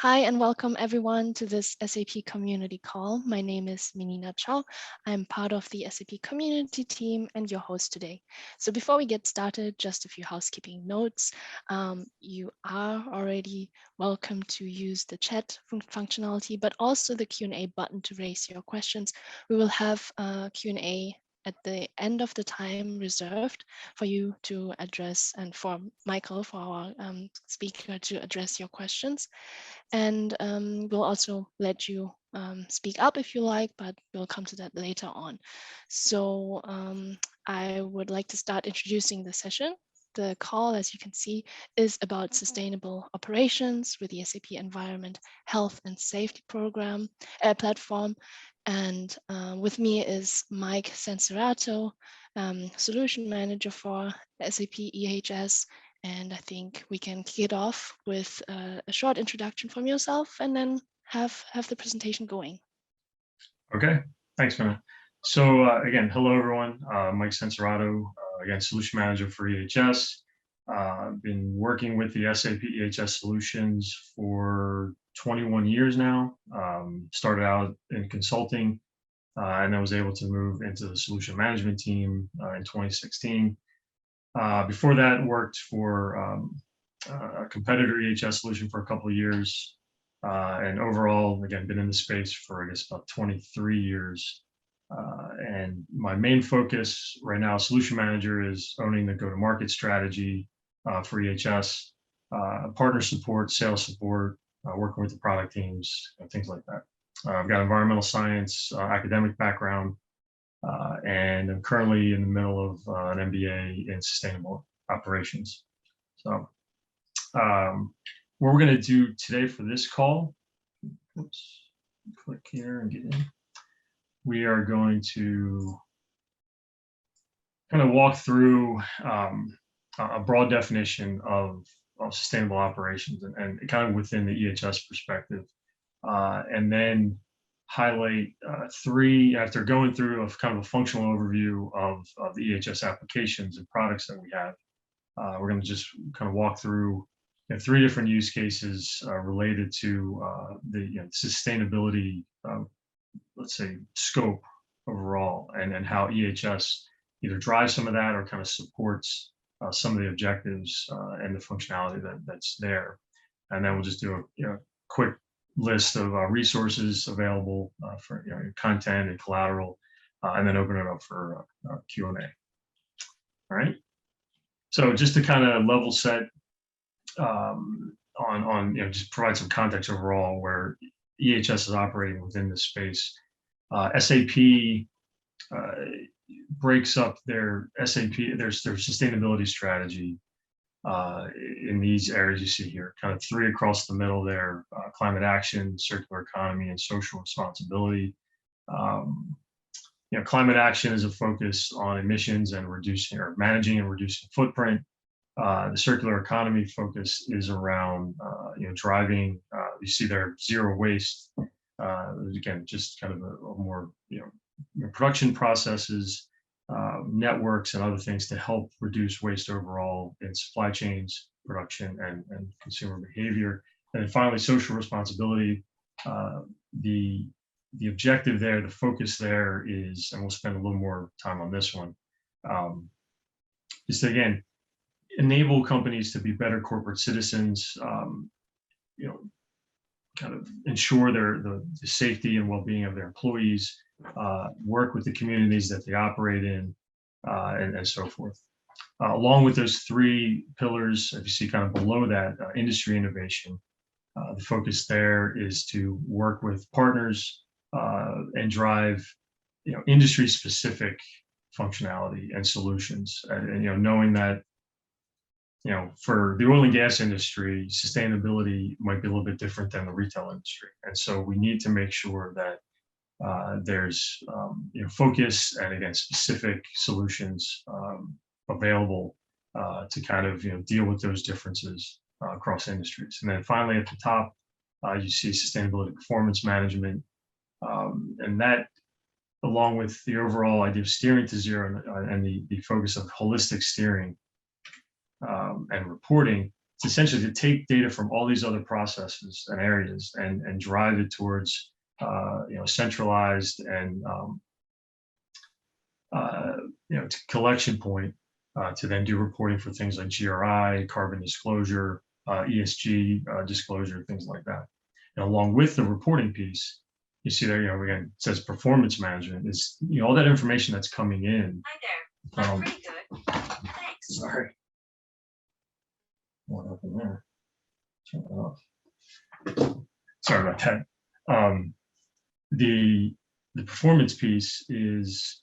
Hi and welcome everyone to this SAP Community Call. My name is Menina Chow. I'm part of the SAP Community team and your host today. So before we get started, just a few housekeeping notes. You are already welcome to use the chat functionality, but also the Q&A button to raise your questions. We will have a Q&A at the end of the time reserved for you to address and for Michael, for our speaker, to address your questions. And we'll also let you speak up if you like, but we'll come to that later on. So I would like to start introducing the session. The call, as you can see, is about sustainable operations with the SAP Environment Health and Safety platform. And with me is Mike Senserato, Solution Manager for SAP EHS. And I think we can kick it off with a short introduction from yourself and then have the presentation going. Okay, thanks, Mina. So again, hello everyone. Mike Senserato, again, Solution Manager for EHS. I've been working with the SAP EHS Solutions for 21 years now. Started out in consulting and I was able to move into the solution management team in 2016. Before that, worked for a competitor EHS solution for a couple of years. And overall, again, been in the space for, I guess, about 23 years. And my main focus right now, solution manager, is owning the go-to-market strategy for EHS, partner support, sales support, working with the product teams, things like that. I've got environmental science, academic background, and I'm currently in the middle of an MBA in sustainable operations. So what we're going to do today for this call, oops, click here and get in. We are going to kind of walk through a broad definition of sustainable operations and kind of within the EHS perspective, and then highlight three, after going through a kind of a functional overview of the EHS applications and products that we have. We're going to just kind of walk through three different use cases related to the sustainability, let's say, scope overall, and how EHS either drives some of that or kind of supports some of the objectives and the functionality that's there. And then we'll just do a quick list of resources available for content and collateral, and then open it up for Q&A. All right. So just to kind of level set on just provide some context overall where EHS is operating within this space. SAP breaks up their sustainability strategy in these areas you see here, kind of three across the middle there: climate action, circular economy, and social responsibility. Climate action is a focus on emissions and reducing or managing and reducing footprint. The circular economy focus is around driving. You see there, zero waste. Again, just kind of a more production processes, networks, and other things to help reduce waste overall in supply chains, production, and consumer behavior. And then finally, social responsibility. The objective there, the focus there is, and we'll spend a little more time on this one, is to, again, enable companies to be better corporate citizens, kind of ensure the safety and well-being of their employees, work with the communities that they operate in, and so forth. Along with those three pillars, if you see kind of below that, industry innovation, the focus there is to work with partners and drive industry-specific functionality and solutions, and knowing that for the oil and gas industry, sustainability might be a little bit different than the retail industry, and so we need to make sure that there's focus and, again, specific solutions available to kind of deal with those differences across industries. And then finally, at the top, you see sustainability performance management, and that, along with the overall idea of steering to zero and the focus of holistic steering and reporting, it's essentially to take data from all these other processes and areas and drive it towards centralized and collection point to then do reporting for things like GRI, carbon disclosure, ESG disclosure, things like that. And along with the reporting piece, you see there, again, it says performance management is, all that information that's coming in. Hi there. I'm pretty good. Thanks. Sorry. What happened there? Turn it off. Sorry about that. The performance piece is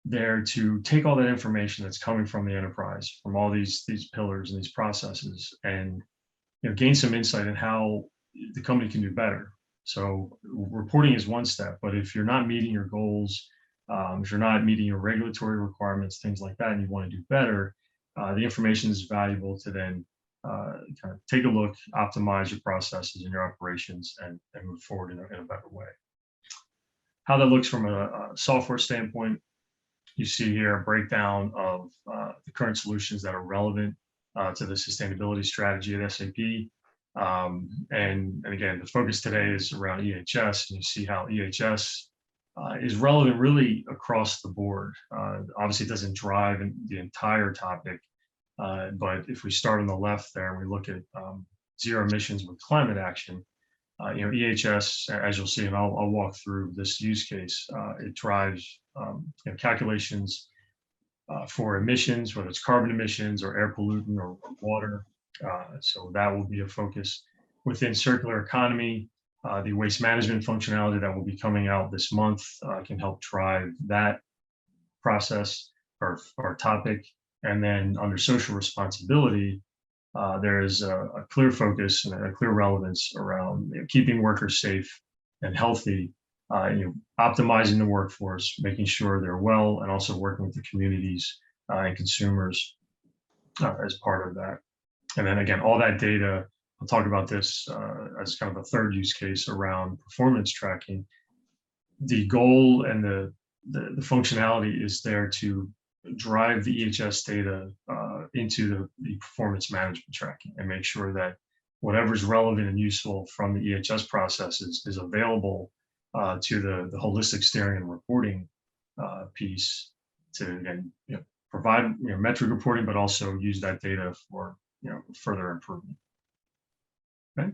there to take all that information that's coming from the enterprise, from all these pillars and these processes, and gain some insight in how the company can do better. So reporting is one step, but if you're not meeting your goals, if you're not meeting your regulatory requirements, things like that, and you want to do better, the information is valuable to then kind of take a look, optimize your processes and your operations, and move forward in a better way. How that looks from a software standpoint, you see here a breakdown of the current solutions that are relevant to the sustainability strategy at SAP. And again, the focus today is around EHS, and you see how EHS is relevant really across the board. Obviously, it doesn't drive the entire topic, but if we start on the left there and we look at zero emissions with climate action, EHS, as you'll see, and I'll walk through this use case, it drives calculations for emissions, whether it's carbon emissions or air pollutant or water. So that will be a focus within circular economy. The waste management functionality that will be coming out this month can help drive that process or topic. And then under social responsibility, there is a clear focus and a clear relevance around keeping workers safe and healthy, optimizing the workforce, making sure they're well, and also working with the communities and consumers as part of that. And then again, all that data, I'll talk about this as kind of a third use case around performance tracking. The goal and the functionality is there to drive the EHS data into the performance management tracking and make sure that whatever is relevant and useful from the EHS processes is available to the holistic steering and reporting piece to, again, provide metric reporting, but also use that data for further improvement. Okay.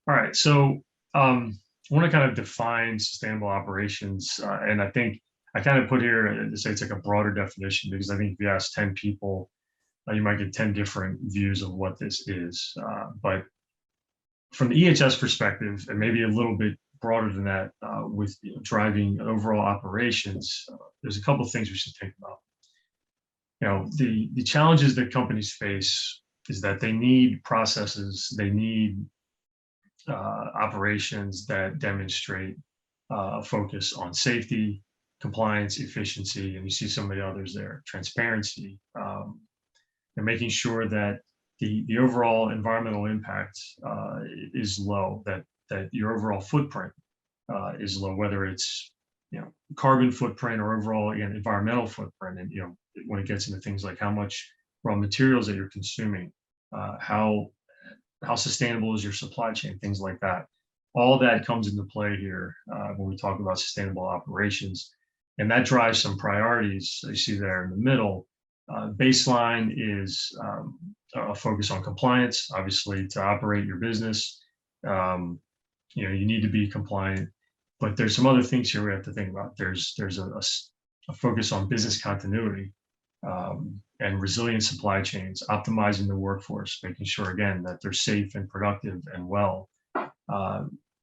All right. So I want to kind of define sustainable operations, and I think I kind of put here to say it's like a broader definition, because I think if you ask 10 people, you might get 10 different views of what this is. But from the EHS perspective, and maybe a little bit broader than that, with driving overall operations, there's a couple of things we should think about. The challenges that companies face is that they need processes, they need operations that demonstrate a focus on safety, compliance, efficiency, and you see some of the others there, transparency, and making sure that the overall environmental impact is low, that your overall footprint is low, whether it's carbon footprint or overall, again, environmental footprint. And when it gets into things like how much raw materials that you're consuming, how sustainable is your supply chain, things like that. All that comes into play here when we talk about sustainable operations, and that drives some priorities. You see there in the middle. Baseline is a focus on compliance. Obviously, to operate your business, you need to be compliant. But there's some other things here we have to think about. There's a focus on business continuity and resilient supply chains, optimizing the workforce, making sure, again, that they're safe and productive and well,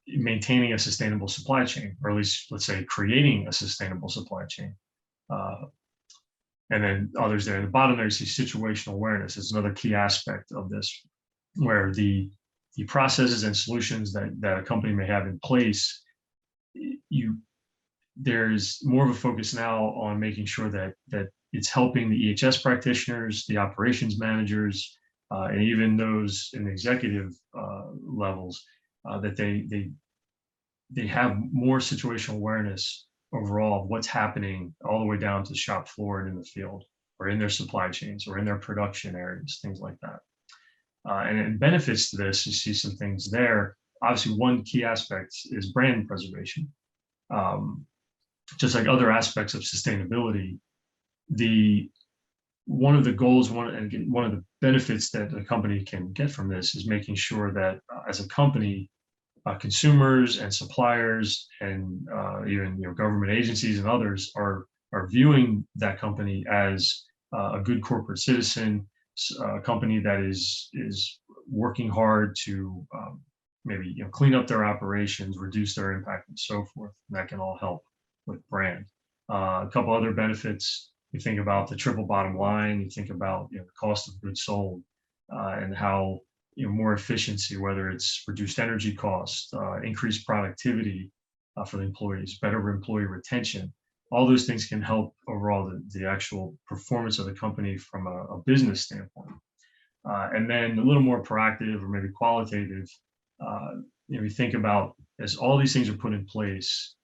maintaining a sustainable supply chain, or at least, let's say, creating a sustainable supply chain. And then others there. At the bottom there, you see situational awareness is another key aspect of this, where the processes and solutions that a company may have in place, there's more of a focus now on making sure that it's helping the EHS practitioners, the operations managers, and even those in the executive levels, that they have more situational awareness overall of what's happening all the way down to the shop floor and in the field. or in their supply chains or in their production areas, things like that. And benefits to this, you see some things there. Obviously, one key aspect is brand preservation. Just like other aspects of sustainability, one of the goals, one of the benefits that a company can get from this is making sure that as a company, consumers and suppliers and even government agencies and others are viewing that company as a good corporate citizen, a company that is working hard to maybe clean up their operations, reduce their impact, and so forth. And that can all help with brand. A couple other benefits. You think about the triple bottom line. You think about the cost of goods sold and how more efficiency, whether it's reduced energy costs, increased productivity for the employees, better employee retention. All those things can help overall the actual performance of the company from a business standpoint. And then a little more proactive or maybe qualitative, you think about as all these things are put in place,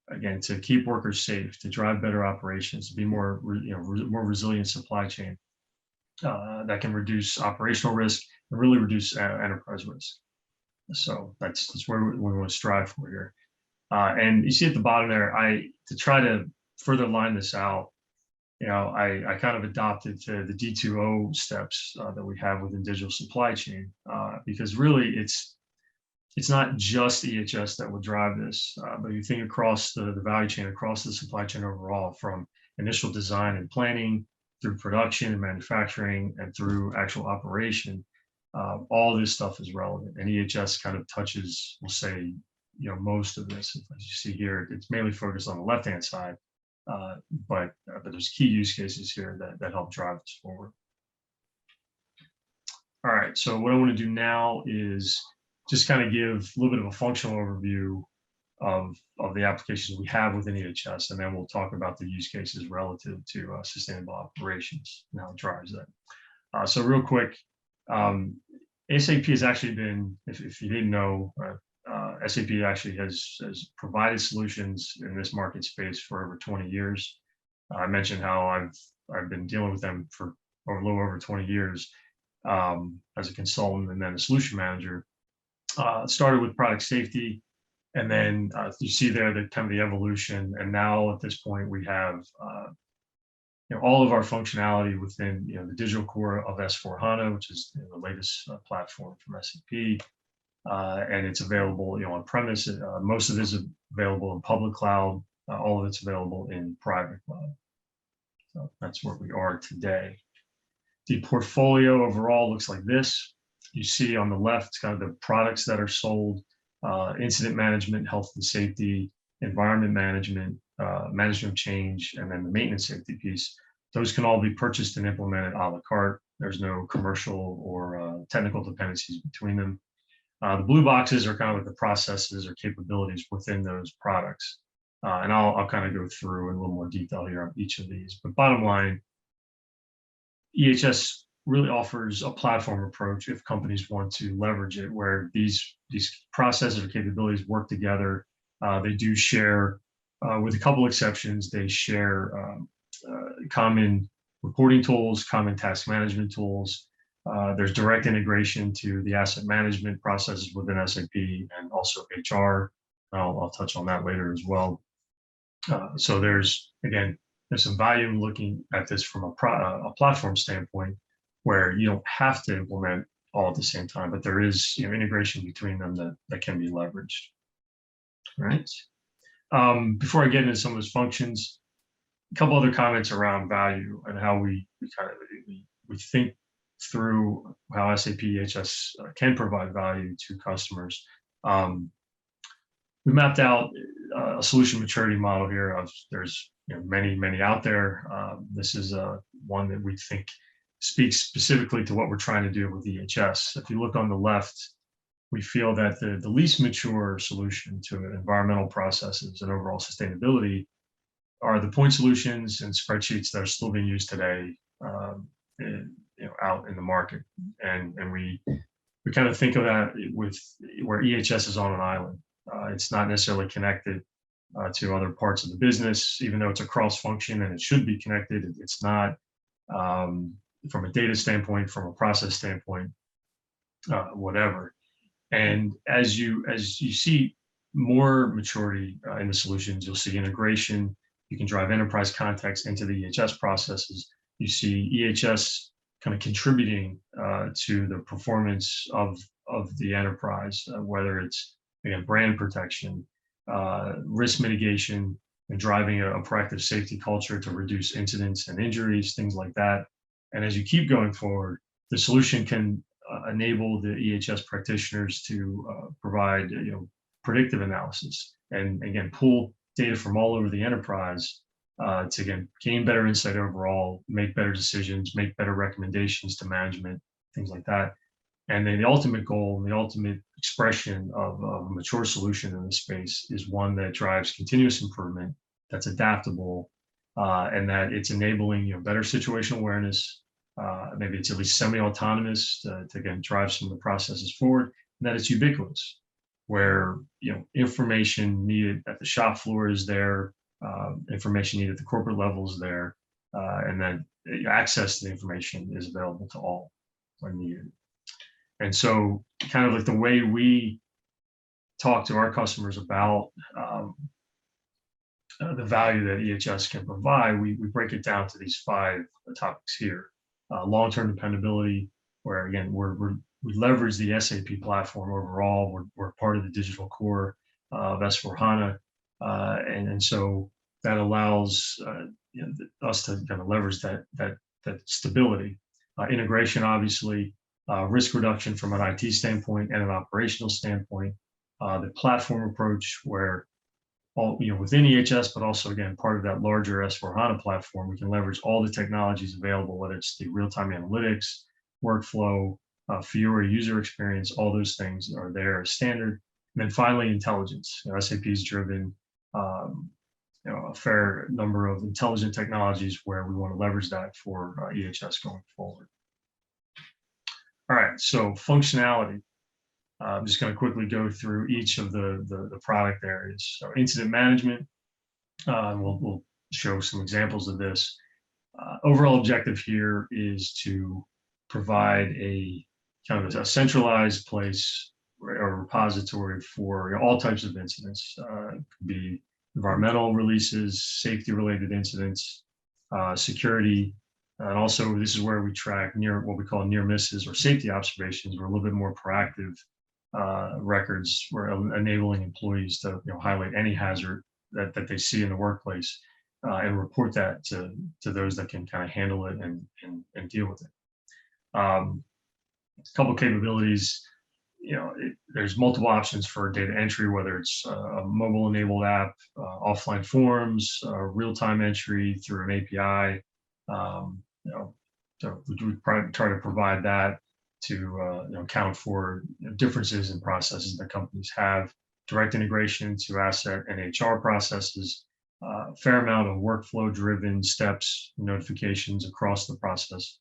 again, to keep workers safe, to drive better operations, to be more resilient supply chain that can reduce operational risk and really reduce enterprise risk. So that's where we want to strive for here. And you see at the bottom there, to try to further line this out, I kind of adopted the D2O steps that we have within digital supply chain, because really it's not just EHS that will drive this, but you think across the value chain, across the supply chain overall, from initial design and planning through production and manufacturing and through actual operation, all this stuff is relevant. And EHS kind of touches, we'll say, most of this. As you see here, it's mainly focused on the left-hand side, but there's key use cases here that help drive this forward. All right, so what I want to do now is just kind of give a little bit of a functional overview of the applications we have within EHS, and then we'll talk about the use cases relative to sustainable operations and how it drives that. So real quick, SAP has actually been, if you didn't know, SAP actually has provided solutions in this market space for over 20 years. I mentioned how I've been dealing with them for a little over 20 years as a consultant and then a solution manager. Started with product safety, and then you see there the kind of the evolution. And now at this point, we have all of our functionality within the digital core of S/4HANA, which is the latest platform from SAP, and it's available on premise. Most of it is available in public cloud. All of it's available in private cloud. So that's where we are today. The portfolio overall looks like this. You see on the left kind of the products that are sold: incident management, health and safety, environment management, management of change, and then the maintenance safety piece. Those can all be purchased and implemented a la carte. There's no commercial or technical dependencies between them. The blue boxes are kind of like the processes or capabilities within those products. And I'll kind of go through in a little more detail here on each of these. But bottom line, EHS really offers a platform approach if companies want to leverage it, where these processes or capabilities work together. They do share, with a couple exceptions, they share common reporting tools, common task management tools. There's direct integration to the asset management processes within SAP and also HR. I'll touch on that later as well. So there's some value in looking at this from a platform standpoint, where you don't have to implement all at the same time, but there is integration between them that can be leveraged. All right. Before I get into some of those functions, a couple other comments around value and how we think through how SAP EHS can provide value to customers. We mapped out a solution maturity model here. There's many out there. This is one that we think speaks specifically to what we're trying to do with EHS. If you look on the left, we feel that the least mature solution to environmental processes and overall sustainability are the point solutions and spreadsheets that are still being used today out in the market. And we kind of think of that with where EHS is on an island. It's not necessarily connected to other parts of the business, even though it's a cross function and it should be connected. It's not. from a data standpoint, from a process standpoint, whatever. And as you see more maturity in the solutions, you'll see integration. You can drive enterprise context into the EHS processes. You see EHS kind of contributing to the performance of the enterprise, whether it's, again, brand protection, risk mitigation, and driving a proactive safety culture to reduce incidents and injuries, things like that. And as you keep going forward, the solution can enable the EHS practitioners to provide, predictive analysis, and again, pull data from all over the enterprise to, again, gain better insight overall, make better decisions, make better recommendations to management, things like that. And then the ultimate goal, the ultimate expression of a mature solution in this space is one that drives continuous improvement, that's adaptable, and that it's enabling, better situational awareness. Maybe it's at least semi-autonomous to again drive some of the processes forward, and that it's ubiquitous, where information needed at the shop floor is there, information needed at the corporate level is there, and then access to the information is available to all when needed. And so, kind of like the way we talk to our customers about the value that EHS can provide, we break it down to these 5 topics here. Long-term dependability, where again we leverage the SAP platform overall. We're part of the digital core of S/4HANA, and so that allows us to kind of leverage that stability. Integration, obviously, risk reduction from an IT standpoint and an operational standpoint. The platform approach, where all within EHS, but also again part of that larger S/4HANA platform, we can leverage all the technologies available, whether it's the real-time analytics, workflow, Fiori user experience, all those things are there as standard. And then finally, intelligence. SAP's driven a fair number of intelligent technologies where we want to leverage that for EHS going forward. All right, so functionality. I'm just going to quickly go through each of the product areas. So incident management, we'll show some examples of this. Overall objective here is to provide a kind of a centralized place or repository for all types of incidents. It could be environmental releases, safety-related incidents, security, and also this is where we track what we call near misses or safety observations. We're a little bit more proactive records. We're enabling employees to highlight any hazard that they see in the workplace and report that to those that can kind of handle it and deal with it. A couple capabilities. There's multiple options for data entry, whether it's a mobile-enabled app, offline forms, real-time entry through an API. So we try to provide that to account for differences in processes that companies have, direct integration to asset and HR processes, a fair amount of workflow-driven steps, notifications across the process,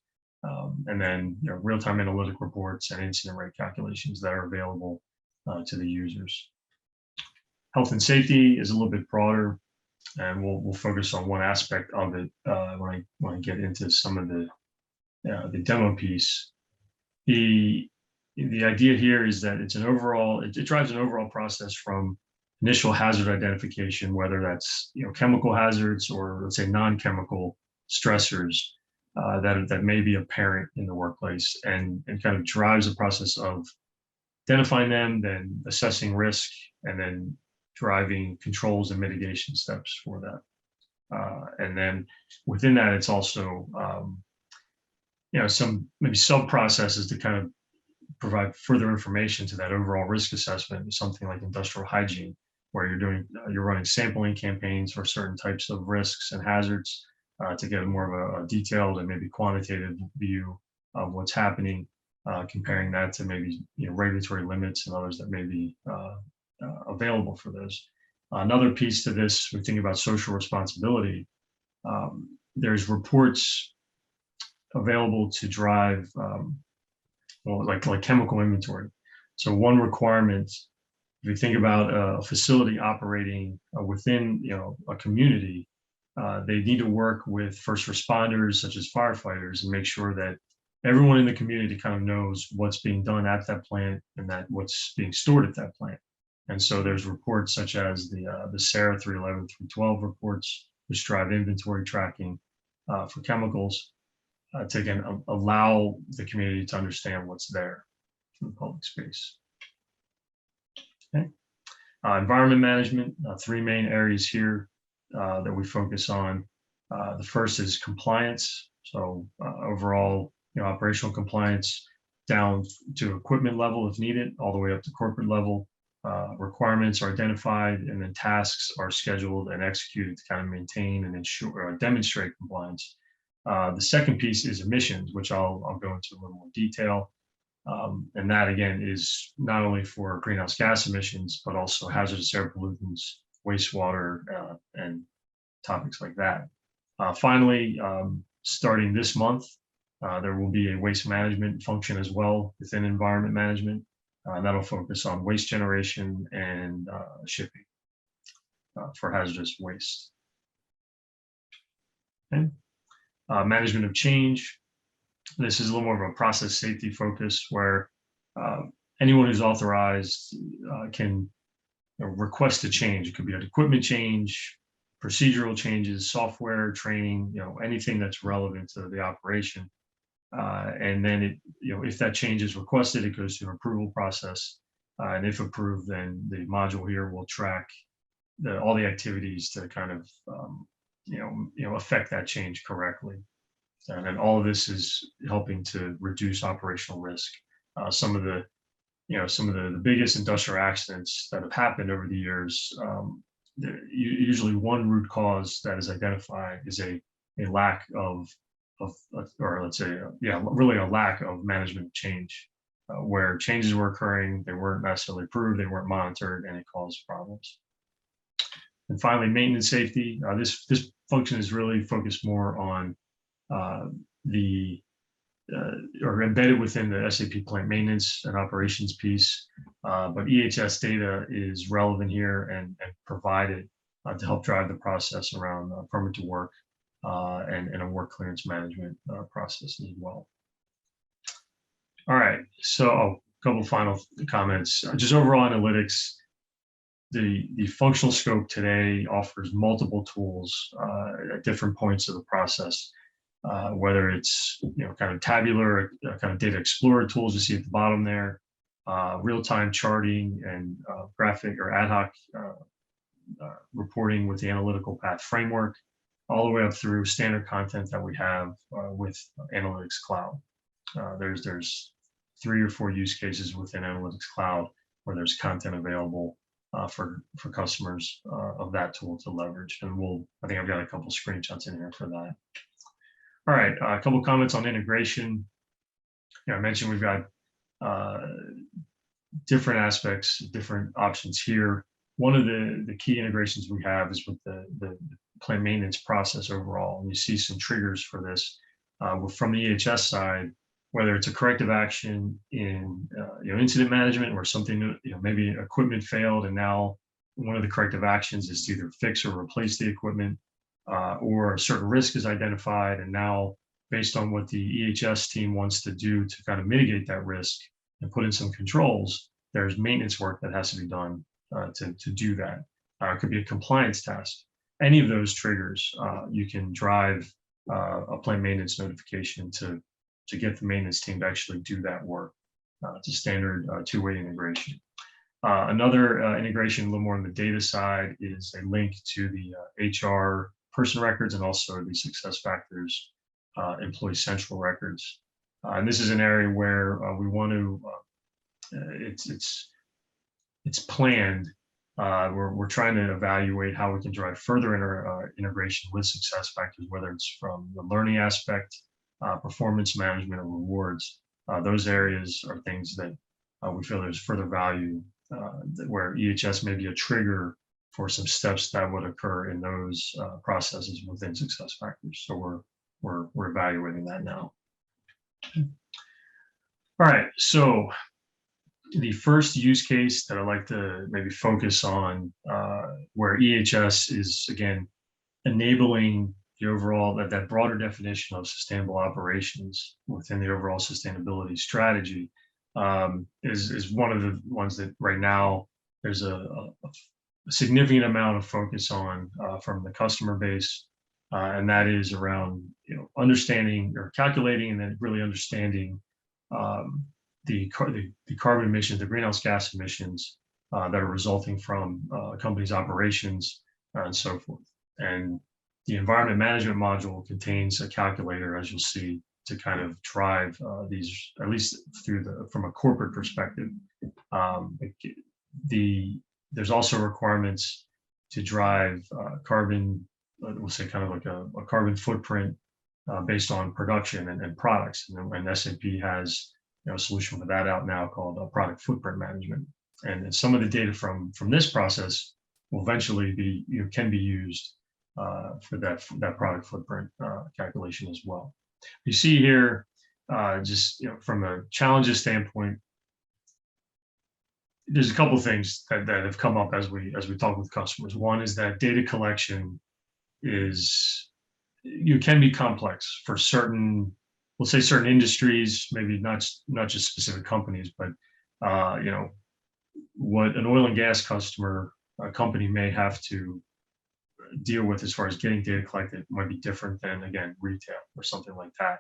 and then real-time analytic reports and incident rate calculations that are available to the users. Health and safety is a little bit broader, and we'll focus on one aspect of it when I get into some of the demo piece. The idea here is that it's it drives an overall process from initial hazard identification, whether that's chemical hazards or let's say non-chemical stressors that may be apparent in the workplace, and kind of drives the process of identifying them, then assessing risk, and then driving controls and mitigation steps for that. And then within that, it's also some maybe sub-processes to kind of provide further information to that overall risk assessment, something like industrial hygiene, where you're running sampling campaigns for certain types of risks and hazards to get more of a detailed and maybe quantitative view of what's happening, comparing that to maybe regulatory limits and others that may be available for those. Another piece to this, we think about social responsibility. There's reports available to drive like chemical inventory. So one requirement, if you think about a facility operating within a community, they need to work with first responders such as firefighters and make sure that everyone in the community kind of knows what's being done at that plant and that what's being stored at that plant. And so there's reports such as the SARA 311 through 12 reports, which drive inventory tracking for chemicals to again allow the community to understand what's there in the public space. Okay. Environment management, three main areas here that we focus on. The first is compliance. So overall, operational compliance down to equipment level if needed, all the way up to corporate level. Requirements are identified, and then tasks are scheduled and executed to kind of maintain and ensure or demonstrate compliance. The second piece is emissions, which I'll go into a little more detail. And that again is not only for greenhouse gas emissions, but also hazardous air pollutants, wastewater, and topics like that. Finally, starting this month, there will be a waste management function as well within environment management. That'll focus on waste generation and shipping for hazardous waste. Okay. Management of change. This is a little more of a process safety focus where anyone who's authorized can request a change. It could be an equipment change, procedural changes, software, training, anything that's relevant to the operation. And then if that change is requested, it goes through an approval process. And if approved, then the module here will track all the activities to kind of affect that change correctly. And then all of this is helping to reduce operational risk. Some of the biggest industrial accidents that have happened over the years, usually one root cause that is identified is a lack of or let's say, really a lack of management change, where changes were occurring, they weren't necessarily approved, they weren't monitored, and it caused problems. And finally, maintenance safety. This function is really focused more on or embedded within the SAP plant maintenance and operations piece, but EHS data is relevant here and provided to help drive the process around permit to work and a work clearance management process as well. All right, so a couple final comments. Just overall analytics, the functional scope today offers multiple tools at different points of the process, whether it's kind of tabular, kind of data explorer tools you see at the bottom there, real-time charting and graphic or ad hoc reporting with the analytical path framework, all the way up through standard content that we have with Analytics Cloud. There's 3 or 4 use cases within Analytics Cloud where there's content available for customers of that tool to leverage. And I think I've got a couple screenshots in here for that. All right, a couple comments on integration. I mentioned we've got different aspects, different options here. One of the key integrations we have is with the plant maintenance process overall. And you see some triggers for this from the EHS side, whether it's a corrective action in incident management or something, maybe equipment failed and now one of the corrective actions is to either fix or replace the equipment, or a certain risk is identified, and now based on what the EHS team wants to do to kind of mitigate that risk and put in some controls, there's maintenance work that has to be done to do that. It could be a compliance task. Any of those triggers, you can drive a plant maintenance notification to get the maintenance team to actually do that work. It's a standard two-way integration. Another integration, a little more on the data side, is a link to the HR person records and also the SuccessFactors Employee Central records. And this is an area where we want to, it's planned. We're trying to evaluate how we can drive further integration with SuccessFactors, whether it's from the learning aspect, performance management, or rewards. Those areas are things that we feel there's further value where EHS may be a trigger for some steps that would occur in those processes within SuccessFactors. So we're evaluating that now. All right, so the first use case that I'd like to maybe focus on, where EHS is again enabling the overall, that broader definition of sustainable operations within the overall sustainability strategy is one of the ones that right now there's a significant amount of focus on from the customer base, and that is around understanding or calculating and then really understanding the carbon emissions, the greenhouse gas emissions that are resulting from a company's operations and so forth. And the environment management module contains a calculator, as you'll see, to kind of drive these, at least from a corporate perspective. There's also requirements to drive carbon, we'll say kind of like a carbon footprint based on production and products. And SAP has a solution for that out now called product footprint management. And some of the data from this process will eventually be can be used for that product footprint calculation as well. You see here, just from a challenges standpoint, there's a couple of things that have come up as we talk with customers. One is that data collection can be complex for certain, we'll say certain industries, maybe not just specific companies, but what an oil and gas company may have to deal with as far as getting data collected might be different than, again, retail or something like that.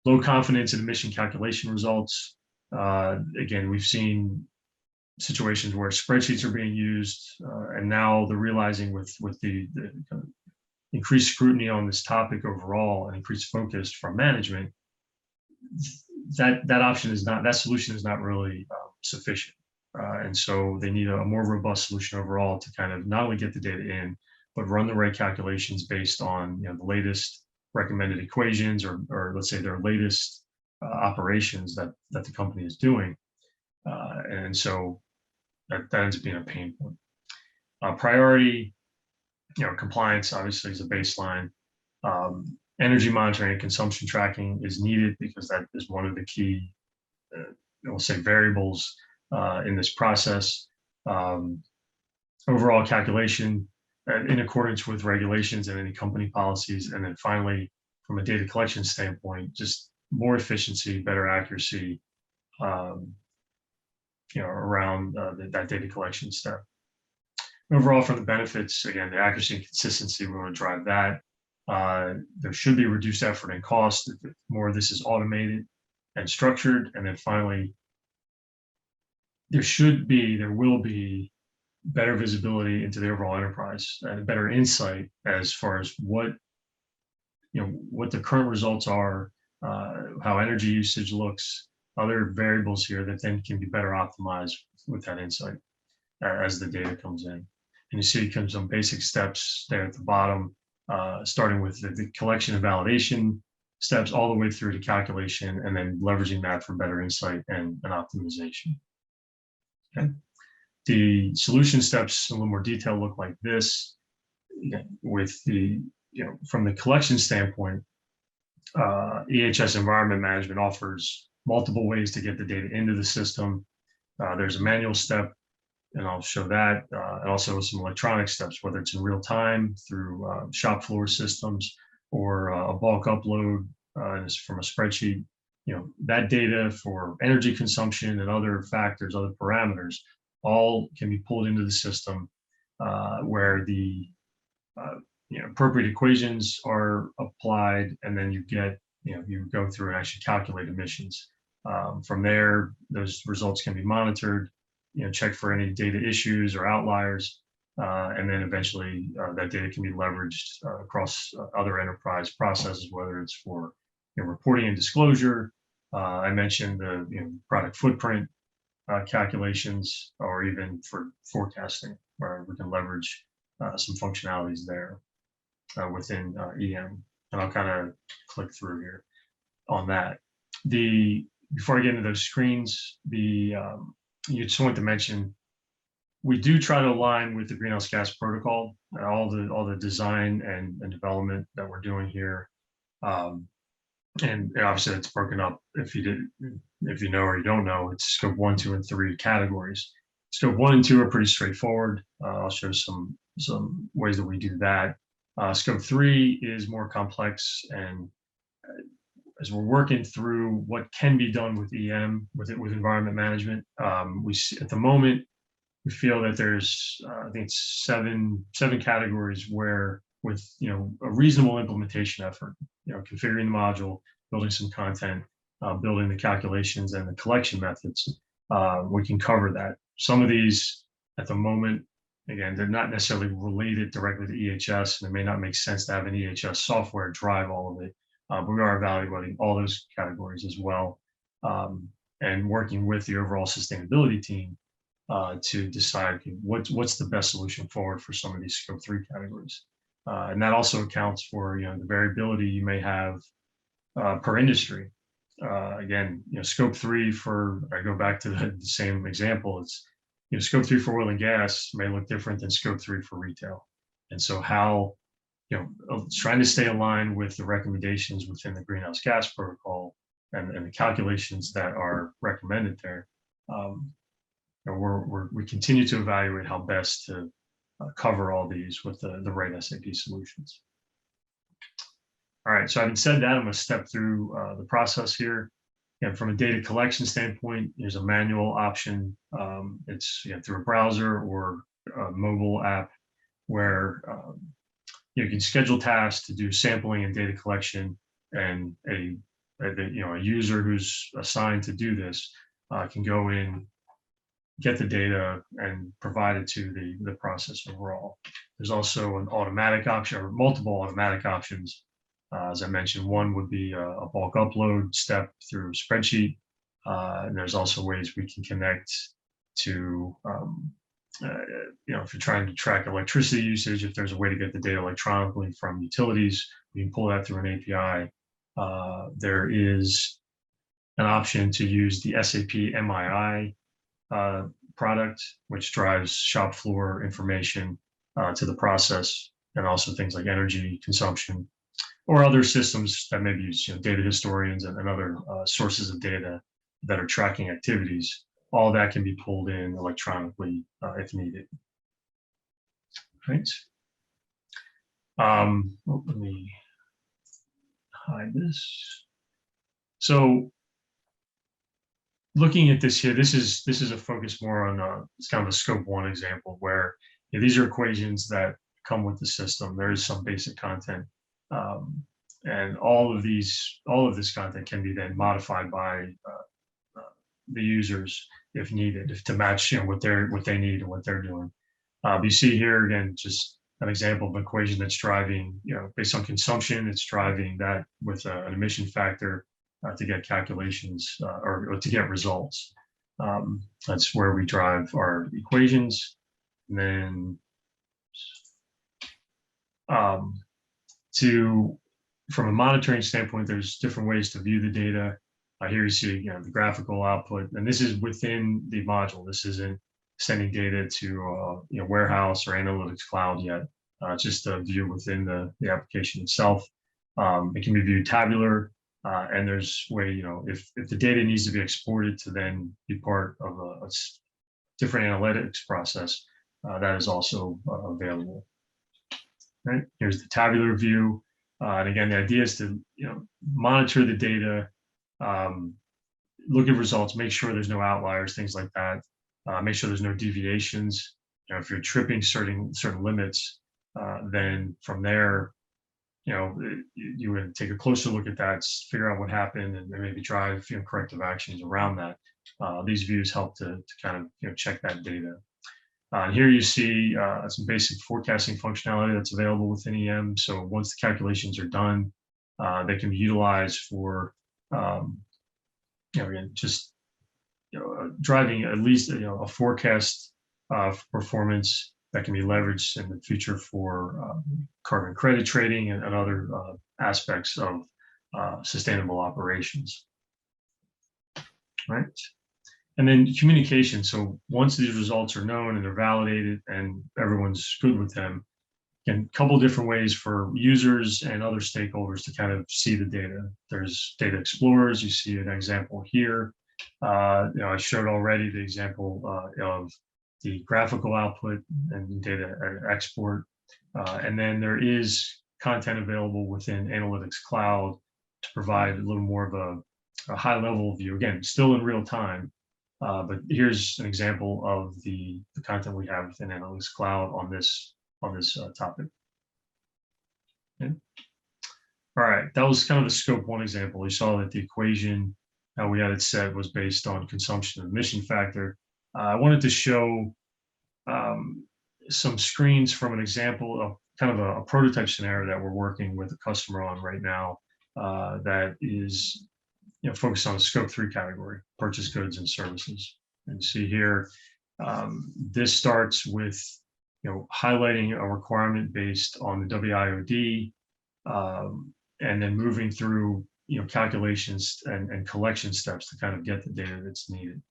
Low confidence in emission calculation results. Again, we've seen situations where spreadsheets are being used, and now they're realizing with the increased scrutiny on this topic overall and increased focus from management, that solution is not really sufficient. And so they need a more robust solution overall to kind of not only get the data in, but run the right calculations based on the latest recommended equations or let's say their latest operations that the company is doing. And so that ends up being a pain point. Priority, compliance obviously is a baseline. Energy monitoring and consumption tracking is needed because that is one of the key, we'll say, variables in this process. Overall calculation in accordance with regulations and any company policies. And then finally, from a data collection standpoint, just more efficiency, better accuracy, around that data collection step. Overall, for the benefits, again, the accuracy and consistency, we want to drive that. There should be reduced effort and cost if more of this is automated and structured. And then finally, there will be better visibility into the overall enterprise and better insight as far as what the current results are, how energy usage looks, other variables here that then can be better optimized with that insight as the data comes in. And you see some basic steps there at the bottom, starting with the collection and validation steps all the way through to calculation, and then leveraging that for better insight and optimization. Okay. The solution steps in a little more detail look like this. With the, from the collection standpoint, EHS Environment Management offers multiple ways to get the data into the system. There's a manual step, and I'll show that, and also some electronic steps, whether it's in real time through shop floor systems or a bulk upload from a spreadsheet. That data for energy consumption and other factors, other parameters, all can be pulled into the system where the appropriate equations are applied, and then you go through and actually calculate emissions. From there, those results can be monitored, check for any data issues or outliers, and then eventually that data can be leveraged across other enterprise processes, whether it's for reporting and disclosure. I mentioned the product footprint calculations, or even for forecasting, where we can leverage some functionalities there within EM. And I'll kind of click through here on that. Before I get into those screens, you just want to mention, we do try to align with the greenhouse gas protocol, all the design and development that we're doing here. And obviously it's broken up, if you know or you don't know, it's scope 1, 2, and 3 categories. Scope 1 and 2 are pretty straightforward. I'll show some some ways that we do that. Scope 3 is more complex, and as we're working through what can be done with EM, with environment management, we see, at the moment, we feel that there's I think it's seven categories where, with a reasonable implementation effort, configuring the module, building some content, building the calculations and the collection methods, we can cover that. Some of these at the moment, again, they're not necessarily related directly to EHS, and it may not make sense to have an EHS software drive all of it, but we are evaluating all those categories as well, and working with the overall sustainability team to decide, okay, what's the best solution forward for some of these scope 3 categories. And that also accounts for the variability you may have per industry. Again, scope 3 for, I go back to the same example, it's scope 3 for oil and gas may look different than scope 3 for retail. And so how, trying to stay aligned with the recommendations within the greenhouse gas protocol and the calculations that are recommended there, we continue to evaluate how best to cover all these with the right SAP solutions. All right, so having said that, I'm going to step through the process here. And from a data collection standpoint, there's a manual option. It's through a browser or a mobile app where you can schedule tasks to do sampling and data collection, and a user who's assigned to do this can go in, get the data, and provide it to the process overall. There's also an automatic option, or multiple automatic options. As I mentioned, one would be a bulk upload step through spreadsheet. And there's also ways we can connect to, if you're trying to track electricity usage, if there's a way to get the data electronically from utilities, we can pull that through an API. There is an option to use the SAP MII product, which drives shop floor information to the process, and also things like energy consumption, or other systems that maybe use data historians and other sources of data that are tracking activities. All that can be pulled in electronically if needed. Right. Let me hide this. So looking at this here, this is a focus more on it's kind of a scope 1 example where these are equations that come with the system. There is some basic content, and all of this content can be then modified by the users if needed, to match what they need and what they're doing. You see here again just an example of an equation that's driving, based on consumption, it's driving that with an emission factor to get calculations or to get results. That's where we drive our equations. And then from a monitoring standpoint, there's different ways to view the data. Here you see the graphical output, and this is within the module. This isn't sending data to warehouse or analytics cloud yet. It's just a view within the application itself. It can be viewed tabular, and there's way if the data needs to be exported to then be part of a different analytics process, that is also available. Right, here's the tabular view, and again, the idea is to monitor the data, look at results, make sure there's no outliers, things like that. Make sure there's no deviations. If you're tripping certain limits, then from there, you would take a closer look at that, figure out what happened, and maybe drive corrective actions around that. These views help to kind of check that data. And here you see some basic forecasting functionality that's available within EM. So once the calculations are done, they can be utilized for just driving at least a forecast performance that can be leveraged in the future for carbon credit trading and other aspects of sustainable operations. Right. And then communication. So once these results are known and they're validated and everyone's good with them, a couple different ways for users and other stakeholders to kind of see the data. There's data explorers. You see an example here. I showed already the example of the graphical output and data export. And then there is content available within Analytics Cloud to provide a little more of a high level view. Again, still in real time, but here's an example of the content we have within Analytics Cloud on this topic. Okay. All right, that was kind of the scope one example. You saw that the equation how we had it set was based on consumption and emission factor. I wanted to show some screens from an example of kind of a prototype scenario that we're working with a customer on right now that is focused on the scope 3 category, purchase goods and services. And see here, this starts with highlighting a requirement based on the WIOD, and then moving through calculations and collection steps to kind of get the data that's needed.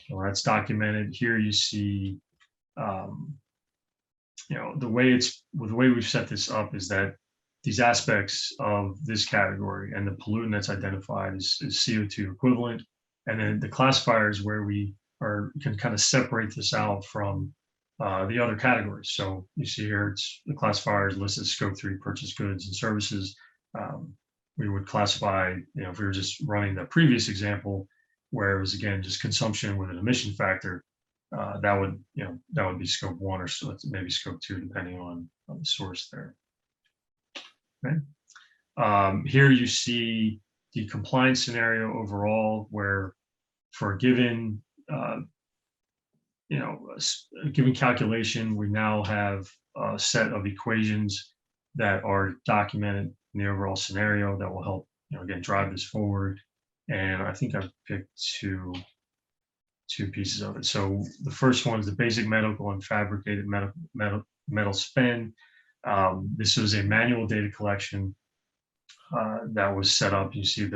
So that's documented here. You see, the way we've set this up is that these aspects of this category and the pollutant that's identified is CO2 equivalent, and then the classifiers where we can kind of separate this out from the other categories. So you see here, it's the classifiers listed scope 3 purchase goods and services. We would classify, if we were just running the previous example, where it was again just consumption with an emission factor, that would be scope 1, or so it's maybe scope 2, depending on the source there. Okay. Here you see the compliance scenario overall, where for a given a given calculation, we now have a set of equations that are documented in the overall scenario that will help, again, drive this forward. And I think I've picked two pieces of it. So the first one is the basic medical and fabricated metal spend. This was a manual data collection that was set up. You see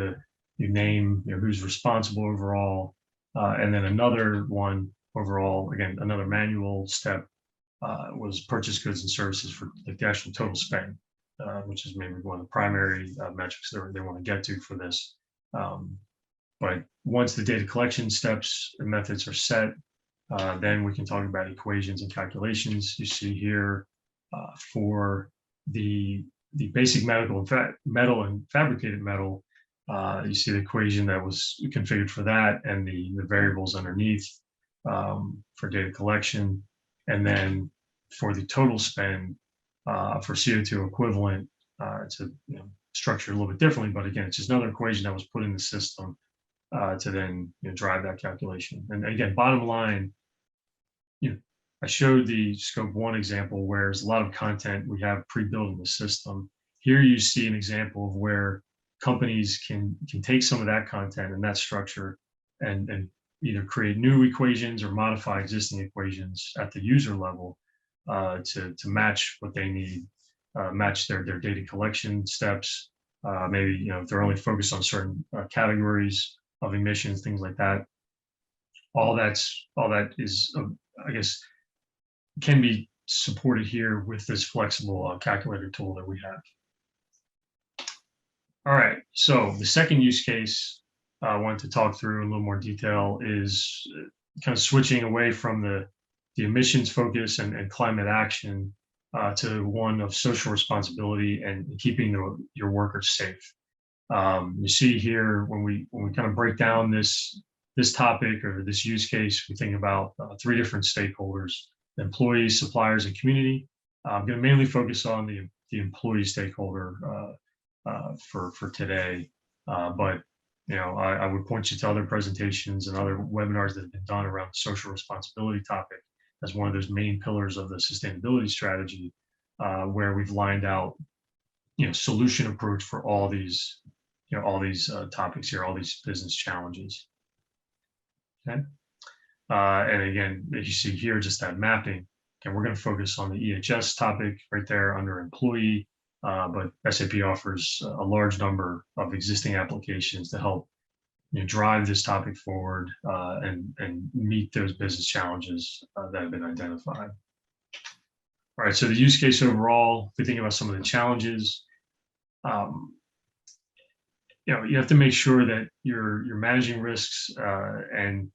you name who's responsible overall, and then another one overall, again, another manual step was purchase goods and services for the actual total spend, which is maybe one of the primary metrics they want to get to for this. But once the data collection steps and methods are set, then we can talk about equations and calculations. You see here for the basic metal and fabricated metal, you see the equation that was configured for that, and the variables underneath for data collection. And then for the total spend for CO2 equivalent, it's structured a little bit differently, but again, it's just another equation that was put in the system to then drive that calculation. And again, bottom line, I showed the scope 1 example where there's a lot of content we have pre-built in the system. Here you see an example of where companies can take some of that content and that structure and either create new equations or modify existing equations at the user level to match what they need, match their data collection steps. Maybe if they're only focused on certain categories of emissions, things like that. All that is, I guess, can be supported here with this flexible calculator tool that we have. All right, so the second use case I want to talk through in a little more detail is kind of switching away from the emissions focus and climate action to one of social responsibility and keeping your workers safe. You see here when we kind of break down this topic or this use case, we think about 3 different stakeholders: employees, suppliers, and community. I'm going to mainly focus on the employee stakeholder for today, but I would point you to other presentations and other webinars that have been done around the social responsibility topic as one of those main pillars of the sustainability strategy, where we've lined out solution approach for all these topics here, all these business challenges. Okay. And again, as you see here, just that mapping. Okay, we're going to focus on the EHS topic right there under employee, but SAP offers a large number of existing applications to help drive this topic forward and meet those business challenges that have been identified. All right, so the use case overall, if we think about some of the challenges, you have to make sure that you're managing risks and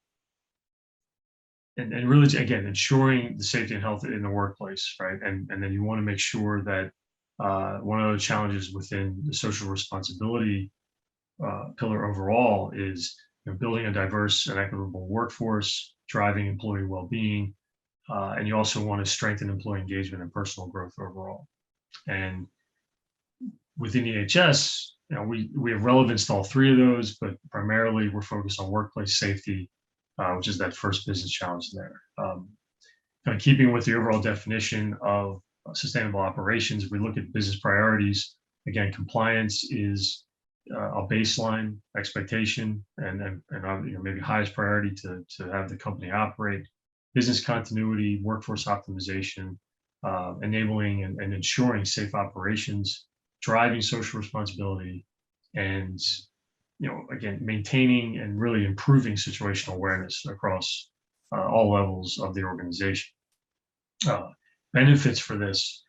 and really, again, ensuring the safety and health in the workplace, right? And then you want to make sure that one of the challenges within the social responsibility pillar overall is building a diverse and equitable workforce, driving employee well-being, and you also want to strengthen employee engagement and personal growth overall. And within EHS, we have relevance to all three of those, but primarily we're focused on workplace safety, which is that first business challenge there. Kind of keeping with the overall definition of sustainable operations, if we look at business priorities, again, compliance is a baseline expectation and maybe highest priority to have the company operate. Business continuity, workforce optimization, enabling and ensuring safe operations, driving social responsibility, and again, maintaining and really improving situational awareness across all levels of the organization. Benefits for this.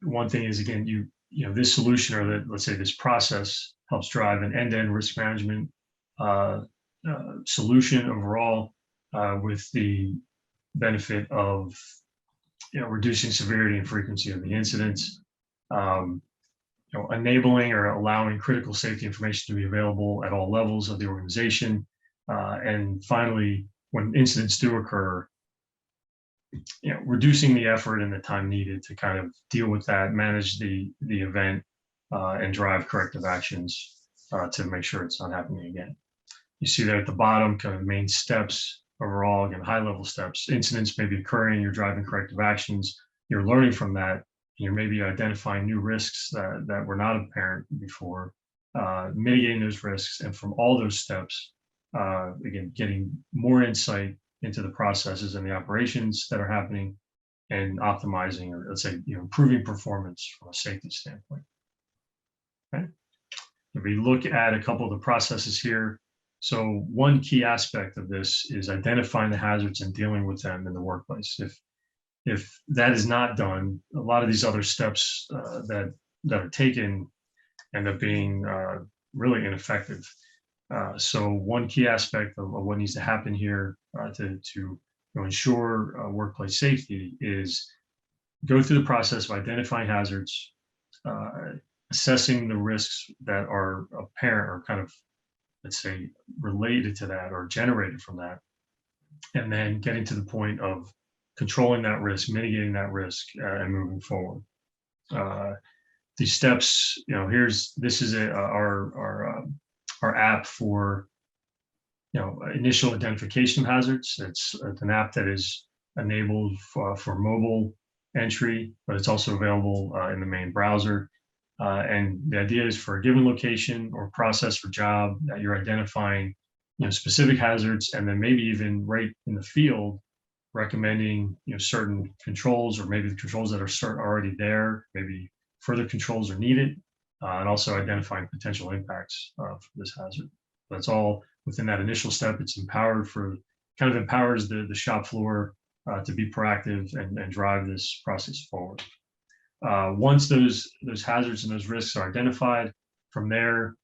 One thing is, again, this solution, or let's say this process, helps drive an end-to-end risk management solution overall, with the benefit of reducing severity and frequency of the incidents, enabling or allowing critical safety information to be available at all levels of the organization, and finally, when incidents do occur, reducing the effort and the time needed to kind of deal with that, manage the event, and drive corrective actions to make sure it's not happening again. You see there at the bottom, kind of main steps overall, again, high-level steps. Incidents may be occurring, you're driving corrective actions, you're learning from that, you're maybe identifying new risks that were not apparent before, mitigating those risks, and from all those steps, again, getting more insight into the processes and the operations that are happening, and optimizing, or let's say, improving performance from a safety standpoint. Okay. If we look at a couple of the processes here, so one key aspect of this is identifying the hazards and dealing with them in the workplace. If that is not done, a lot of these other steps that are taken end up being really ineffective. So one key aspect of what needs to happen here to ensure workplace safety is go through the process of identifying hazards, assessing the risks that are apparent or kind of, let's say, related to that or generated from that, and then getting to the point of controlling that risk, mitigating that risk, and moving forward. These steps, this is our app for initial identification of hazards. It's an app that is enabled for mobile entry, but it's also available in the main browser. And the idea is for a given location or process or job that you're identifying specific hazards, and then maybe even right in the field recommending certain controls, or maybe the controls that are already there, maybe further controls are needed, and also identifying potential impacts for this hazard. That's all within that initial step. It's empowers the shop floor to be proactive and drive this process forward. Once those hazards and those risks are identified, from there,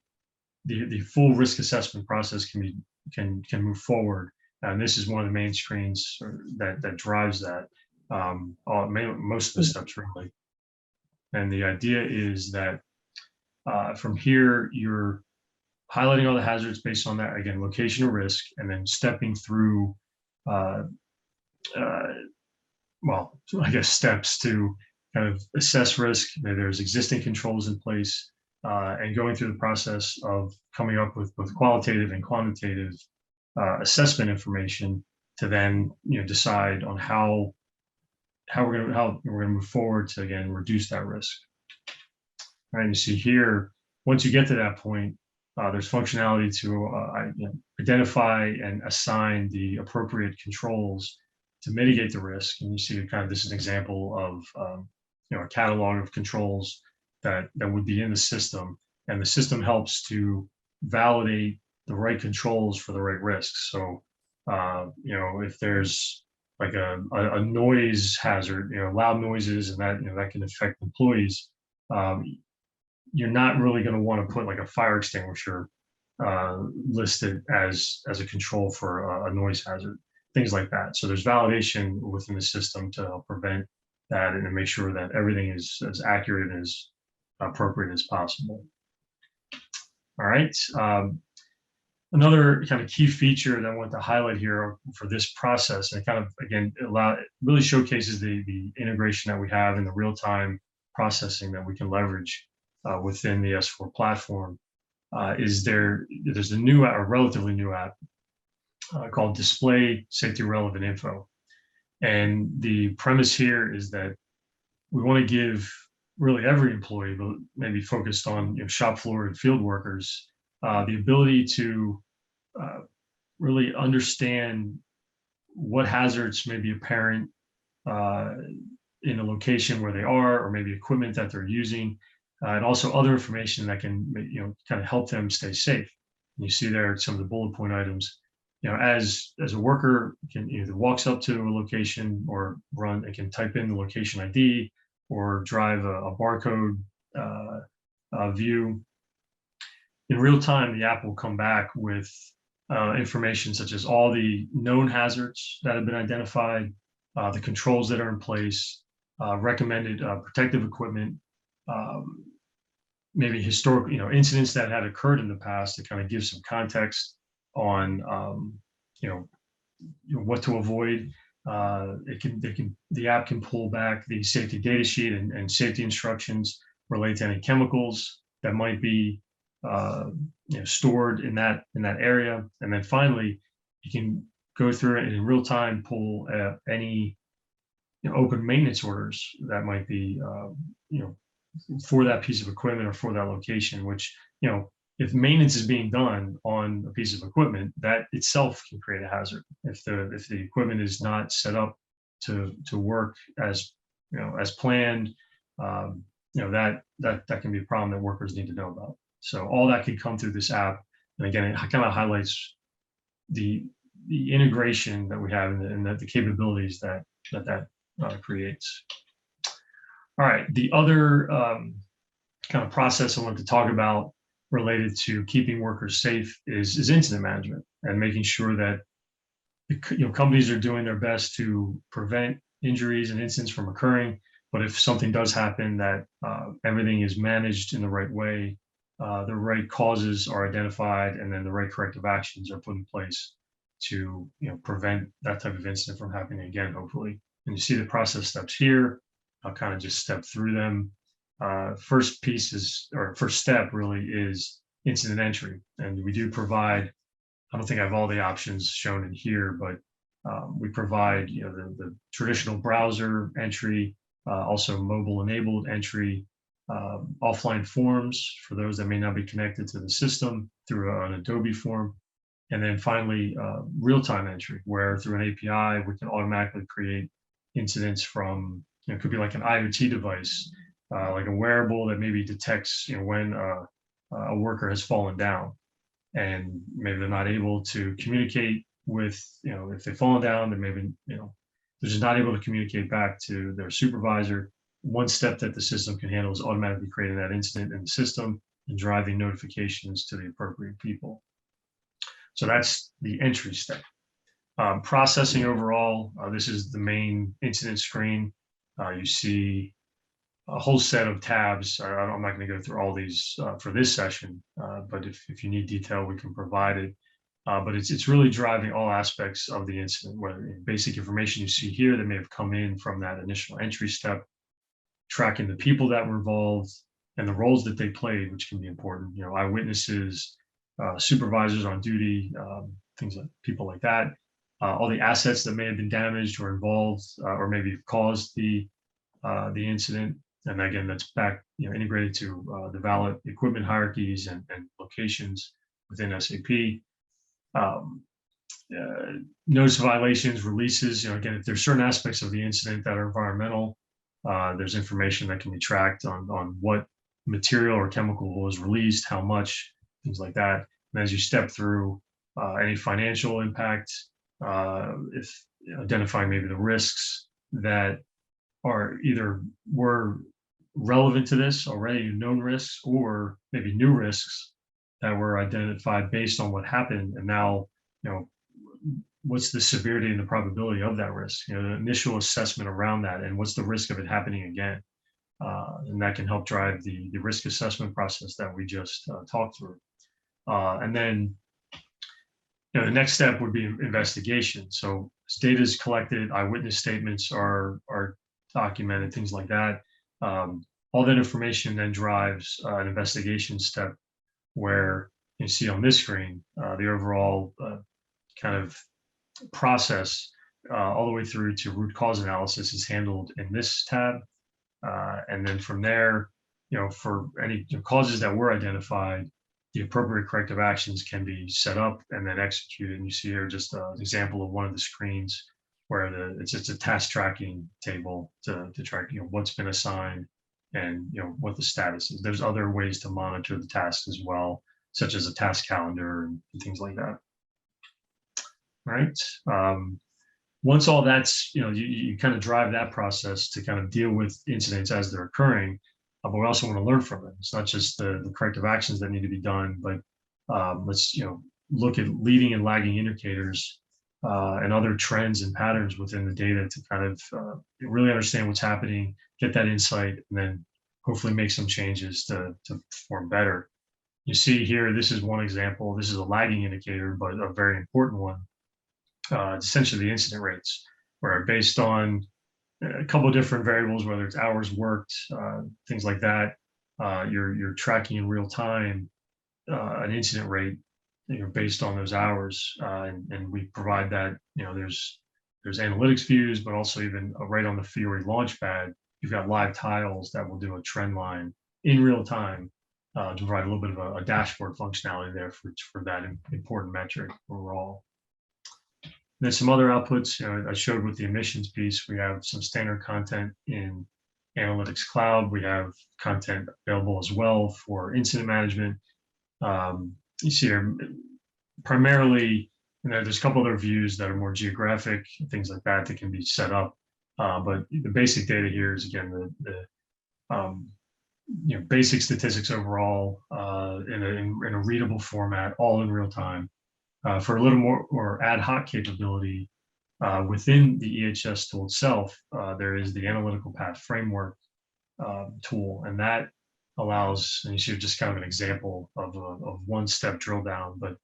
the full risk assessment process can move forward. And this is one of the main screens that drives that, most of the steps really. And the idea is that from here, you're highlighting all the hazards based on that, again, location or risk, and then stepping through, steps to kind of assess risk. Maybe there's existing controls in place, and going through the process of coming up with both qualitative and quantitative assessment information to then decide on how we're going to move forward to, again, reduce that risk. All right, you see here, once you get to that point, there's functionality to identify and assign the appropriate controls to mitigate the risk. And you see this is an example of a catalog of controls that would be in the system, and the system helps to validate the right controls for the right risks. So if there's like a noise hazard, loud noises, and that can affect employees, you're not really going to want to put like a fire extinguisher listed as a control for a noise hazard, things like that. So there's validation within the system to help prevent that and to make sure that everything is as accurate and as appropriate as possible. All right. Another kind of key feature that I want to highlight here for this process, and it kind of, again, it really showcases the integration that we have in the real-time processing that we can leverage within the S4 platform, is there's a relatively new app called Display Safety Relevant Info. And the premise here is that we want to give really every employee, but maybe focused on shop floor and field workers, the ability to really understand what hazards may be apparent in a location where they are, or maybe equipment that they're using, and also other information that can kind of help them stay safe. And you see there some of the bullet point items. As a worker can either walks up to a location or it can type in the location ID or drive a barcode view. In real time, the app will come back with information such as all the known hazards that have been identified, the controls that are in place, recommended protective equipment, maybe historical, incidents that had occurred in the past to kind of give some context on, what to avoid. The app can pull back the safety data sheet and safety instructions related to any chemicals that might be stored in that area. And then finally, you can go through it and in real time pull any open maintenance orders that might be for that piece of equipment or for that location, which if maintenance is being done on a piece of equipment, that itself can create a hazard. If the equipment is not set up to work as planned, that can be a problem that workers need to know about. So all that can come through this app. And again, it kind of highlights the integration that we have and the capabilities that creates. All right, the other kind of process I wanted to talk about related to keeping workers safe is incident management and making sure that companies are doing their best to prevent injuries and incidents from occurring. But if something does happen, that everything is managed in the right way, the right causes are identified, and then the right corrective actions are put in place to prevent that type of incident from happening again, hopefully. And you see the process steps here. I'll kind of just step through them. First step really is incident entry. And we do provide, I don't think I have all the options shown in here, but we provide the traditional browser entry, also mobile enabled entry, offline forms for those that may not be connected to the system through an Adobe form. And then finally, real-time entry, where through an API, we can automatically create incidents from, it could be like an IoT device, like a wearable that maybe detects when a worker has fallen down and maybe they're not able to communicate with, if they've fallen down, then maybe, they're just not able to communicate back to their supervisor. One step that the system can handle is automatically creating that incident in the system and driving notifications to the appropriate people. So that's the entry step. Processing overall, this is the main incident screen. You see a whole set of tabs. I'm not going to go through all these for this session, but if you need detail, we can provide it. But it's really driving all aspects of the incident, whether basic information you see here that may have come in from that initial entry step, tracking the people that were involved and the roles that they played, which can be important. Eyewitnesses, supervisors on duty, things like people like that. All the assets that may have been damaged or involved or maybe caused the incident. And again, that's back integrated to the valid equipment hierarchies and locations within SAP. Notice of violations, releases. Again, if there's certain aspects of the incident that are environmental, there's information that can be tracked on what material or chemical was released, how much, things like that. And as you step through any financial impact, if identifying maybe the risks that are either were relevant to this already, known risks, or maybe new risks that were identified based on what happened, and now, what's the severity and the probability of that risk? The initial assessment around that, and what's the risk of it happening again? And that can help drive the risk assessment process that we just talked through. And then, the next step would be investigation. So as data is collected, eyewitness statements are documented, things like that. All that information then drives an investigation step where you see on this screen the overall kind of process all the way through to root cause analysis is handled in this tab. And then from there, for any causes that were identified, the appropriate corrective actions can be set up and then executed. And you see here just an example of one of the screens where it's just a task tracking table to track what's been assigned and what the status is. There's other ways to monitor the tasks as well, such as a task calendar and things like that. Right. Once all that's, you kind of drive that process to kind of deal with incidents as they're occurring, but we also want to learn from it. It's not just the corrective actions that need to be done, but let's look at leading and lagging indicators and other trends and patterns within the data to kind of really understand what's happening, get that insight, and then hopefully make some changes to perform better. You see here, this is one example. This is a lagging indicator, but a very important one. It's essentially the incident rates, where based on a couple of different variables, whether it's hours worked, things like that, you're tracking in real time an incident rate based on those hours, and we provide that. There's analytics views, but also even right on the Fiori Launchpad, you've got live tiles that will do a trend line in real time to provide a little bit of a dashboard functionality there for that important metric overall. And then some other outputs, I showed with the emissions piece, we have some standard content in Analytics Cloud. We have content available as well for incident management. You see here, primarily, there's a couple other views that are more geographic, things like that can be set up. But the basic data here is, again, the basic statistics overall in a readable format, all in real time. For a little more ad hoc capability within the EHS tool itself, there is the analytical path framework tool, and that allows, and you see just kind of an example of one-step drill down, but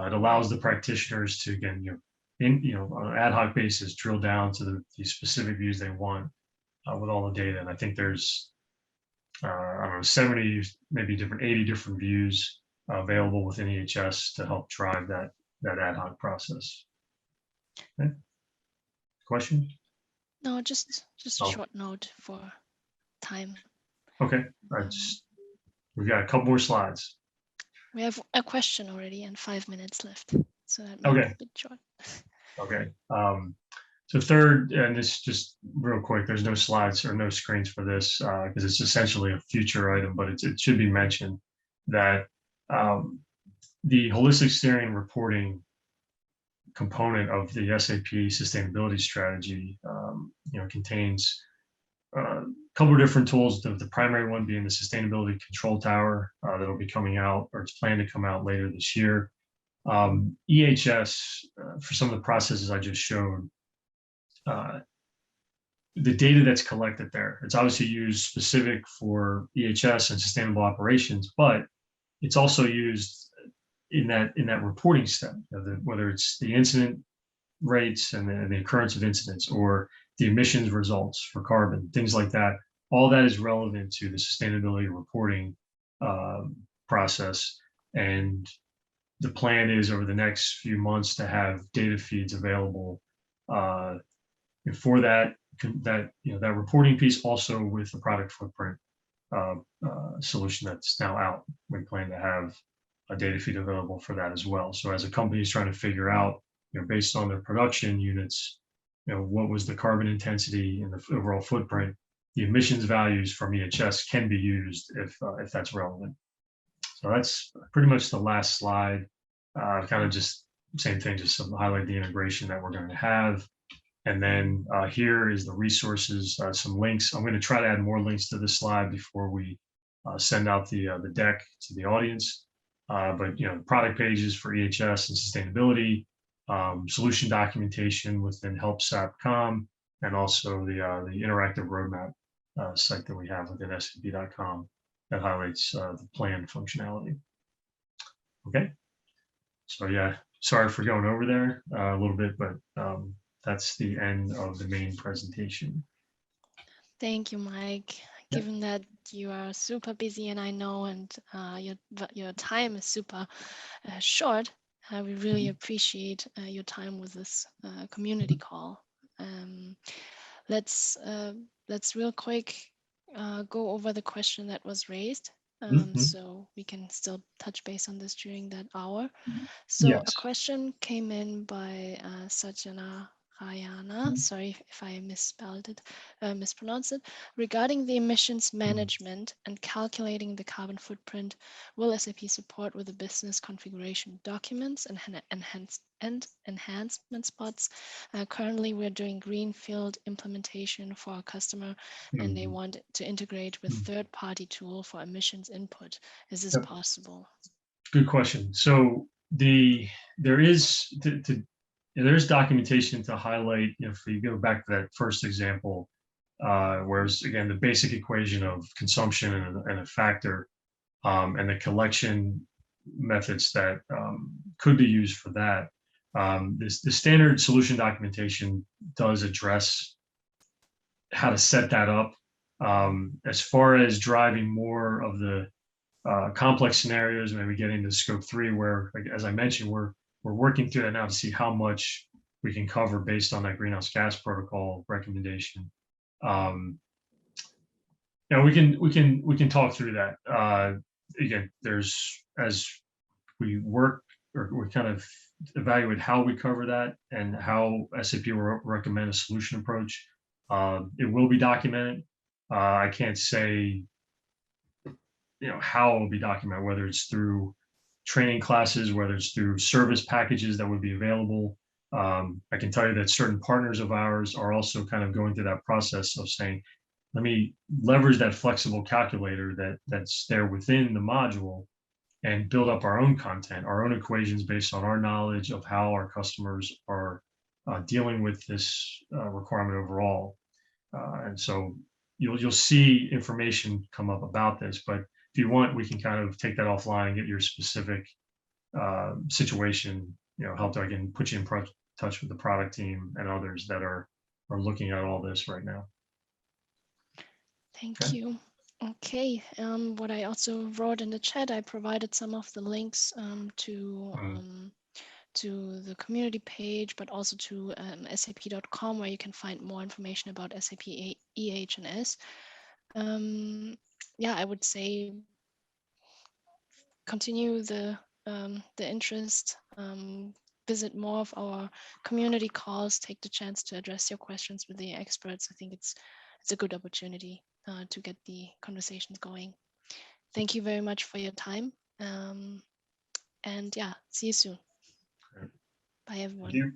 it allows the practitioners to, again, on an ad hoc basis, drill down to the specific views they want with all the data. And I think there's, I don't know, 70, maybe 80 different views available within EHS to help drive that ad hoc process. Okay. Question? No, just a short note for time. Okay. We've got a couple more slides. We have a question already and 5 minutes left, so that might be a bit short. Okay. So third, and this just real quick, there's no slides or no screens for this because it's essentially a future item, but it should be mentioned that the holistic steering and reporting component of the SAP sustainability strategy, contains a couple of different tools. The primary one being the sustainability control tower that'll be coming out, or it's planned to come out later this year. EHS, for some of the processes I just showed, the data that's collected there, it's obviously used specific for EHS and sustainable operations, but it's also used in that reporting step, whether it's the incident rates and the occurrence of incidents, or the emissions results for carbon, things like that. All that is relevant to the sustainability reporting process. And the plan is over the next few months to have data feeds available for that reporting piece, also with the product footprint solution that's now out. We plan to have a data feed available for that as well. So as a company is trying to figure out, based on their production units, what was the carbon intensity and the overall footprint, the emissions values from EHS can be used if that's relevant. So that's pretty much the last slide. Kind of just same thing, just to highlight the integration that we're going to have. And then here is the resources, some links. I'm going to try to add more links to this slide before we send out the deck to the audience. but product pages for EHS and sustainability, solution documentation within Help SAP Com, and also the interactive roadmap site that we have within SAP.com that highlights the plan functionality. Okay, so yeah, sorry for going over there a little bit, but that's the end of the main presentation. Thank you, Mike. Yeah. Given that you are super busy, and I know, and your time is super short, we really appreciate your time with this community call. Let's real quick go over the question that was raised, so we can still touch base on this during that hour. So Yes. a question came in by Sajjana Rayana, sorry if I mispronounced it, regarding the emissions management and calculating the carbon footprint. Will SAP support with the business configuration documents and enhancement spots? Currently, we're doing greenfield implementation for our customer, and they want to integrate with third-party tool for emissions input. Is this possible? Good question. So there is documentation to highlight, if you go back to that first example, whereas again, the basic equation of consumption and a factor, and the collection methods that could be used for that. The standard solution documentation does address how to set that up. As far as driving more of the complex scenarios, maybe getting to scope 3, where, like, as I mentioned, we're working through that now to see how much we can cover based on that greenhouse gas protocol recommendation. We can talk through that. Again, as we work, or we kind of evaluate how we cover that and how SAP will recommend a solution approach. It will be documented. I can't say how it will be documented, whether it's through training classes, whether it's through service packages that would be available. I can tell you that certain partners of ours are also kind of going through that process of saying, let me leverage that flexible calculator that's there within the module and build up our own content, our own equations based on our knowledge of how our customers are dealing with this requirement overall. And so you'll see information come up about this, but if you want, we can kind of take that offline, get your specific situation, help to, again, put you in touch with the product team and others that are looking at all this right now. Thank you. Okay, what I also wrote in the chat, I provided some of the links to the community page, but also to sap.com, where you can find more information about SAP EHS. Yeah, I would say continue the interest, visit more of our community calls, take the chance to address your questions with the experts. I think it's a good opportunity to get the conversations going. Thank you very much for your time. And yeah, see you soon. Bye, everyone. Thank you.